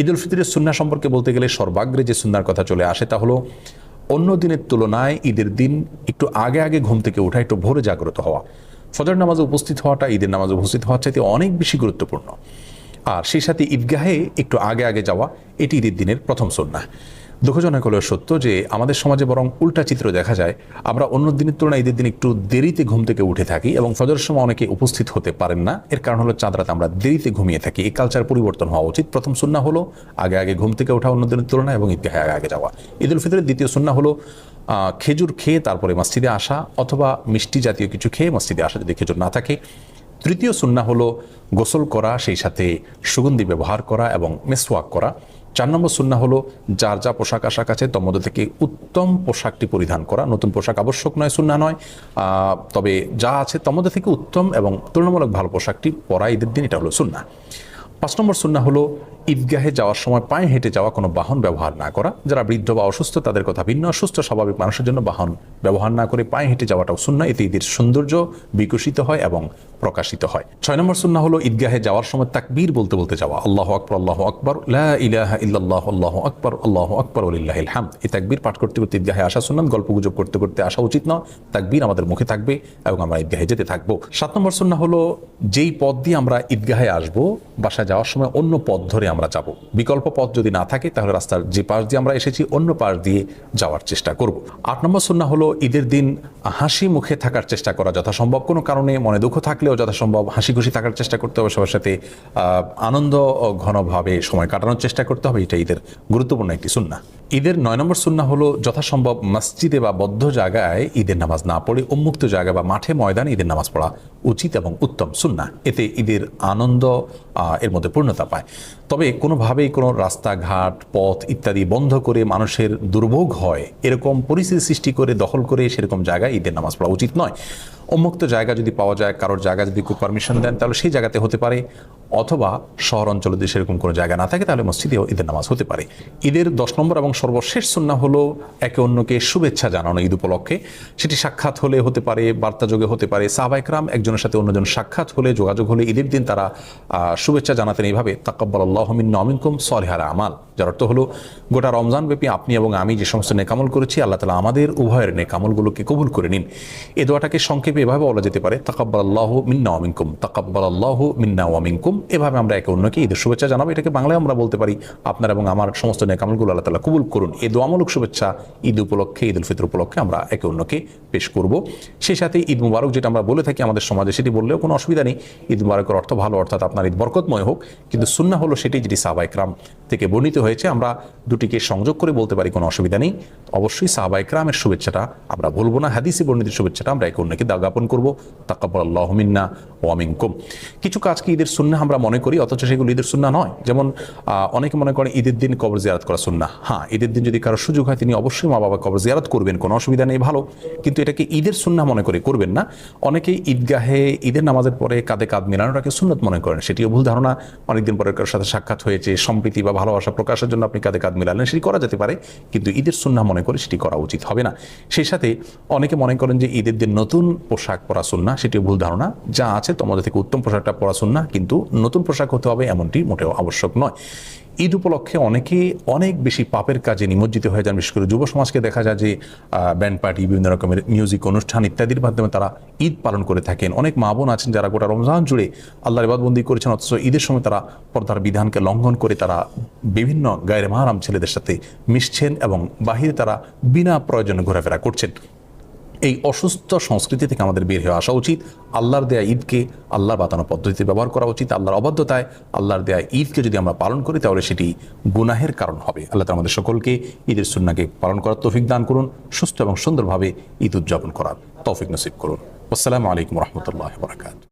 ঈদ উল ফিতরের সুন্নাহ সম্পর্কে বলতে গেলে সর্বাগ্রে যে সুন্নার কথা চলে আসে তা হলো অন্য দিনের তুলনায় ঈদের দিন একটু আগে আগে ঘুম থেকে ওঠা, একটু ভোরে জাগ্রত হওয়া। ফজর নামাজে উপস্থিত হওয়াটা ঈদের নামাজে উপস্থিত হওয়ার চাইতে অনেক বেশি গুরুত্বপূর্ণ। আর সেই সাথে ঈদগাহে একটু আগে আগে যাওয়া, এটি ঈদের দিনের প্রথম সুন্নাহ। দুঃখজনক হলেও সত্য যে আমাদের সমাজে বরং উল্টা চিত্র দেখা যায়। আমরা অন্য দিনের তুলনায় ঈদের দিন একটু দেরিতে ঘুম থেকে উঠে থাকি এবং ফজরের সময় অনেকে উপস্থিত হতে পারেন না। এর কারণ হলো চাঁদ রাতে আমরা দেরিতে ঘুমিয়ে থাকি। এই কালচার পরিবর্তন হওয়া উচিত। প্রথম সুন্নাহ হলো আগে আগে ঘুম থেকে ওঠা অন্য দিনের তুলনায় এবং ঈদগাহে আগে আগে যাওয়া। ঈদ উল ফিতরের দ্বিতীয় সুন্নাহ হলো খেজুর খেয়ে তারপরে মসজিদে আসা, অথবা মিষ্টি জাতীয় কিছু খেয়ে মসজিদে আসা যদি খেজুর না থাকে। তৃতীয় সুন্নাহ হলো গোসল করা, সেই সাথে সুগন্ধি ব্যবহার করা এবং মেসওয়াক করা। 4 নম্বর সুন্নাহ হলো যার যা পোশাক আশাক আছে তার মধ্যে থেকে উত্তম পোশাকটি পরিধান করা। নতুন পোশাক আবশ্যক নয়, সুন্নাহ নয়, তবে যা আছে তার মধ্যে থেকে উত্তম এবং তুলনামূলক ভালো পোশাকটি পরা ঈদের দিন, এটা হলো সুন্নাহ। 5 নম্বর সুন্নাহ হলো ঈদগাহে যাওয়ার সময় পায়ে হেঁটে যাওয়া, কোনো বাহন ব্যবহার না করা। যারা বৃদ্ধ বা অসুস্থ তাদের কথা ভিন্ন, সুস্থ স্বাভাবিক মানুষের জন্য বাহন ব্যবহার না করে পায়ে হেঁটে যাওয়াটাও সুন্নাহ। এতে ঈদের সৌন্দর্য বিকশিত হয় এবং প্রকাশিত হয়। 6 নম্বর সুন্নাহ হলো ঈদগাহে যাওয়ার সময় তাকবীর বলতে বলতে যাওয়া। আল্লাহু আকবার, আল্লাহু আকবার, লা ইলাহা ইল্লাল্লাহ, আল্লাহু আকবার, আল্লাহু আকবার ওয়া লিল্লাহিল হামদ। এই তাকবীর পাঠ করতে করতে ঈদগাহে আসা সুন্নাত। গল্পগুজব করতে করতে আসা উচিত নয়। তাকবীর আমাদের মুখে থাকবে এবং আমরা ঈদগাহে যেতে থাকবো। 7 নম্বর সুন্নাহ হলো যেই পথ দিয়ে আমরা ঈদগাহে আসবো, বাসায় যাওয়ার সময় অন্য পথ ধরে আমরা যাব। বিকল্প পথ যদি না থাকে তাহলে রাস্তার যে পাশ দিয়ে আমরা এসেছি অন্য পাশ দিয়ে যাওয়ার চেষ্টা করব। 8 নম্বর সুন্নাহ হলো ঈদের দিন হাসি মুখে থাকার চেষ্টা করা যথাসম্ভব। কোনো কারণে মনে দুঃখ থাকলেও যথাসম্ভব হাসি খুশি থাকার চেষ্টা করতে হবে। সবার সাথে আনন্দ ঘনভাবে সময় কাটানোর চেষ্টা করতে হবে। এটা ঈদের গুরুত্বপূর্ণ একটি সুন্নাহ। ঈদের 9 নম্বর সুন্নাহ হলো যথাসম্ভব মসজিদে বা বদ্ধ জায়গায় ঈদের নামাজ না পড়ে উন্মুক্ত জায়গা বা মাঠে ময়দানে ঈদের নামাজ পড়া উচিত এবং উত্তম সুন্নাহ। এতে ঈদের আনন্দ এর মধ্যে পূর্ণতা পায়। তবে কোনোভাবেই কোনো রাস্তাঘাট, পথ ইত্যাদি বন্ধ করে মানুষের দুর্ভোগ হয় এরকম পরিস্থিতি সৃষ্টি করে দখল করে সেরকম জায়গায় ঈদের নামাজ পড়া উচিত নয়। উন্মুক্ত জায়গা যদি পাওয়া যায়, কারোর জায়গা যদি কেউ পারমিশন দেন তাহলে সেই জায়গাতে হতে পারে, অথবা শহর অঞ্চলে যদি সেরকম কোনো জায়গা না থাকে তাহলে মসজিদেও ঈদের নামাজ হতে পারে। ঈদের 10 নম্বর এবং সর্বশেষ সুন্নাহ হলো একে অন্যকে শুভেচ্ছা জানানো ঈদ উপলক্ষে। সেটি সাক্ষাৎ হলে হতে পারে, বার্তাযোগে হতে পারে। সাহাবায়ে কেরাম একজনের সাথে অন্যজন সাক্ষাৎ হলে, যোগাযোগ হলে ঈদের দিন তারা শুভেচ্ছা জানাতেন এইভাবে, তাকাব্বালাল্লাহু মিন্না ওয়া মিনকুম সালিহাল আমাল। যার অর্থ হলো গোটা রমজান ব্যাপী আপনি এবং আমি যে সমস্ত নেকামল করেছি আল্লাহ তাআলা আমাদের উভয়ের নেকামলগুলোকে কবুল করে নিন। এই দোয়াটাকে সংক্ষেপে এভাবে বলা যেতে পারে, তাকাব্বালাল্লাহু মিন্না ওয়া মিনকুম, তাকাব্বালাল্লাহু মিন্না ওয়া মিনকুম। এভাবে আমরা একে অন্যকে ঈদের শুভেচ্ছা জানাবো। এটাকে বাংলায় আমরা বলতে পারি, আপনার এবং আমার সমস্ত নেকামলগুলো আল্লাহ তাআলা কবুল করুন। এই দোয়ামূলক শুভেচ্ছা ঈদ উপলক্ষে, ঈদ উল ফিতর উপলক্ষে আমরা একে অন্যকে পেশ করব। সেই সাথে ঈদ মুবারক যেটা আমরা বলে থাকি আমাদের সমাজে, সেটি বললেও কোনো অসুবিধা নেই। ঈদ মুবারকের অর্থ ভালো, অর্থাৎ আপনার ঈদ বরকতময় হোক। কিন্তু সুন্নাহ হলো সেটি যেটি সাহাবায়ে কেরাম থেকে বর্ণিত হয়েছে। আমরা দুটিকে সংযোগ করে বলতে পারি, কোনো অসুবিধা নেই। অবশ্যই সাহাবায়ে কেরামের শুভেচ্ছাটা আমরা বলবো না, হাদিসে বর্ণিত শুভেচ্ছাটা আমরা একে অন্যকে জ্ঞাপন করবো, তাকাব্বালাল্লাহু মিন্না ওয়া মিনকুম। কিছু কাজকে ঈদের সুন্নাহ আমরা মনে করি, অথচ সেগুলো ঈদের সুন্নাহ নয়। যেমন অনেকে মনে করেন ঈদের দিন কবর জিয়ারত করা সুন্নাহ। হ্যাঁ, ঈদের দিন যদি কারো সুযোগ হয় তিনি অবশ্যই মা বাবা কবর জিয়ারত করবেন, কোনো অসুবিধা নেই, ভালো। কিন্তু এটাকে ঈদের সুন্নাহ মনে করে করবেন না। অনেকেই ঈদগাহে ঈদের নামাজের পরে কাঁধে কাঁধ মেলানোটাকে সুন্নত মনে করেন, সেটিও ভুল ধারণা। অনেকদিন পরে কারোর সাথে সাক্ষাৎ হয়েছে, সম্প্রীতি বা ভালোবাসা প্রকাশের জন্য আপনি কাঁধে কাঁধ মেলালেন, সেটি করা যেতে পারে, কিন্তু ঈদের সুন্নাহ মনে করে সেটি করা উচিত হবে না। সেই সাথে অনেকে মনে করেন যে ঈদের দিন নতুন পোশাক পরা সুন্নাহ, সেটিও ভুল ধারণা। যা আছে তোমাদের থেকে উত্তম পোশাকটা পরা সুন্নাহ, কিন্তু নতুন পোশাক হতে হবে এমনটি মোটেও আবশ্যক নয়। ঈদ উপলক্ষে অনেকে অনেক বেশি পাপের কাজে নিমজ্জিত হয়ে যান। বিশেষ করে যুব সমাজকে দেখা যায় যে ব্যান্ড পার্টি, বিভিন্ন রকমের মিউজিক অনুষ্ঠান ইত্যাদির মাধ্যমে তারা ঈদ পালন করে থাকেন। অনেক মা বোন আছেন যারা গোটা রমজান জুড়ে আল্লাহর ইবাদতবন্দি করেছেন, অথচ ঈদের সময় তারা পর্দার বিধানকে লঙ্ঘন করে তারা বিভিন্ন গায়রে মাহরাম ছেলেদের সাথে মিশছেন এবং বাহিরে তারা বিনা প্রয়োজনে ঘোরাফেরা করছেন। এই অসুস্থ সংস্কৃতি থেকে আমাদের বের হয়ে আসা উচিত। আল্লাহর দেয়া ঈদকে আল্লাহর বাতানো পদ্ধতিতে ব্যবহার করা উচিত। আল্লাহর অবাধ্যতায় আল্লাহর দেয়া ঈদকে যদি আমরা পালন করি তাহলে সেটি গুনাহের কারণ হবে। আল্লাহ তাআলা আমাদের সকলকে ঈদের সুন্নাহকে পালন করার তৌফিক দান করুন, সুস্থ এবং সুন্দরভাবে ঈদ উদযাপন করার তৌফিক নসিব করুন। আসসালামু আলাইকুম ওয়া রাহমাতুল্লাহি ওয়া বারাকাতুহু।